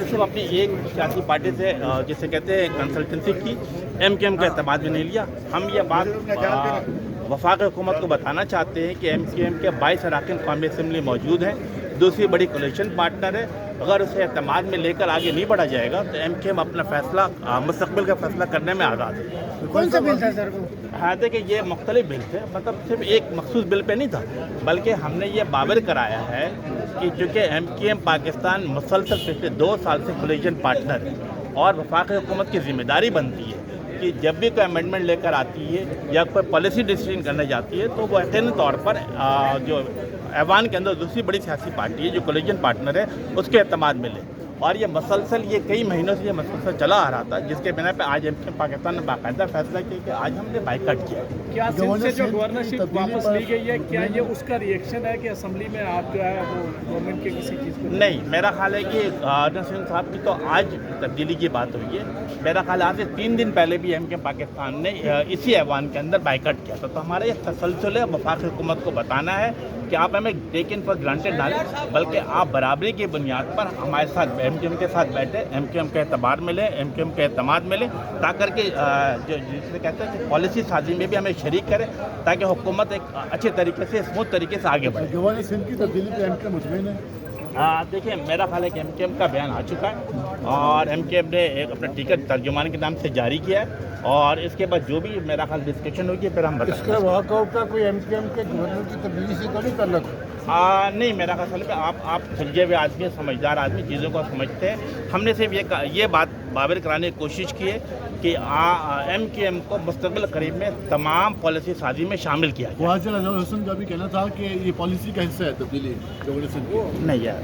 सिर्फ अपनी एक सियासी पार्टी से जिसे कहते हैं कंसल्टेंसी की, MKM का एतमाद भी नहीं लिया। हम ये बात वफाक हुकूमत को बताना चाहते हैं कि MKM के 22 अरकान कौमी असम्बली मौजूद हैं, दूसरी बड़ी कोलिशन पार्टनर है। अगर उसे एतमाद में लेकर आगे नहीं बढ़ा जाएगा तो MKM अपना फैसला मुस्तक़बिल का फैसला करने में आज़ाद है। कौन सा बिल था सर? हाँ, देखिए ये मुख्तलिफ बिल थे, मतलब सिर्फ एक मखसूस बिल पे नहीं था, बल्कि हमने ये बाबर कराया है कि चूँकि MKM पाकिस्तान मुसलसल पिछले 2 साल से कोलिशन पार्टनर है और वफाकी हुकूमत की ज़िम्मेदारी बनती है कि जब भी कोई अमेंडमेंट लेकर आती है या कोई पॉलिसी डिसीजन करने जाती है तो वो यकीनी तौर पर जो ऐवान के अंदर दूसरी बड़ी सियासी पार्टी है जो कोलिशन पार्टनर है उसके एतमाद मिले। और ये मसलसल ये कई महीनों से ये मसलसल चला आ रहा था, जिसके बिना पे आज MKM पाकिस्तान ने बाकायदा फैसला किया कि आज हमने बाइकआउट किया। क्या सिंध से जो गवर्नरशिप वापस ली गई है, क्या ये उसका रिएक्शन है कि असेंबली में आप जो है वो गवर्नमेंट के किसी चीज़ को? नहीं, मेरा ख्याल है कि गवर्नर सिंह साहब की तो आज तब्दीली की बात हुई है। मेरा ख्याल आज से 3 दिन पहले भी MKM पाकिस्तान ने इसी ऐवान के अंदर बाइकआउट किया था। तो हमारा ये तसलसल है वफाकी हुकूमत को बताना है कि आप हमें टेकन फॉर ग्रांटेड ना लें, बल्कि आप बराबरी की बुनियाद पर हमारे साथ MKM के साथ बैठे, MKM के एतबार मिले, MKM के एतमाद मिले, ताकि कि जो जिसे कहते हैं कि पॉलिसी साजी में भी हमें शरीक करें ताकि हुकूमत एक अच्छे तरीके से स्मूथ तरीके से आगे बढ़े। गवर्नर सिंध की तब्दीली पे MKM मुतमईन है? देखिए मेरा ख्याल है कि MKM का बयान आ चुका है और MKM ने एक अपना टिकट तर्जुमान के नाम से जारी किया है और इसके बाद जो भी मेरा ख्याल डिस्कशन होगी फिर हम बताएंगे। इसका वॉकआउट का कोई MKM के गवर्नर की तब्दीली से तो नहीं ताल्लुक? नहीं, मेरा ख्याल है कि आप सुलझे हुए आदमी, समझदार आदमी, चीज़ों को समझते हैं। हमने सिर्फ ये बात बाबर कराने की कोशिश की है कि MKM को मुस्तक़बिल करीब में तमाम पॉलिसी साजी में शामिल किया जाए। ख्वाजा अजहर हुसैन का भी कहना था कि ये पॉलिसी का हिस्सा है तब्दीली गवर्नर सिंध की। नहीं यार।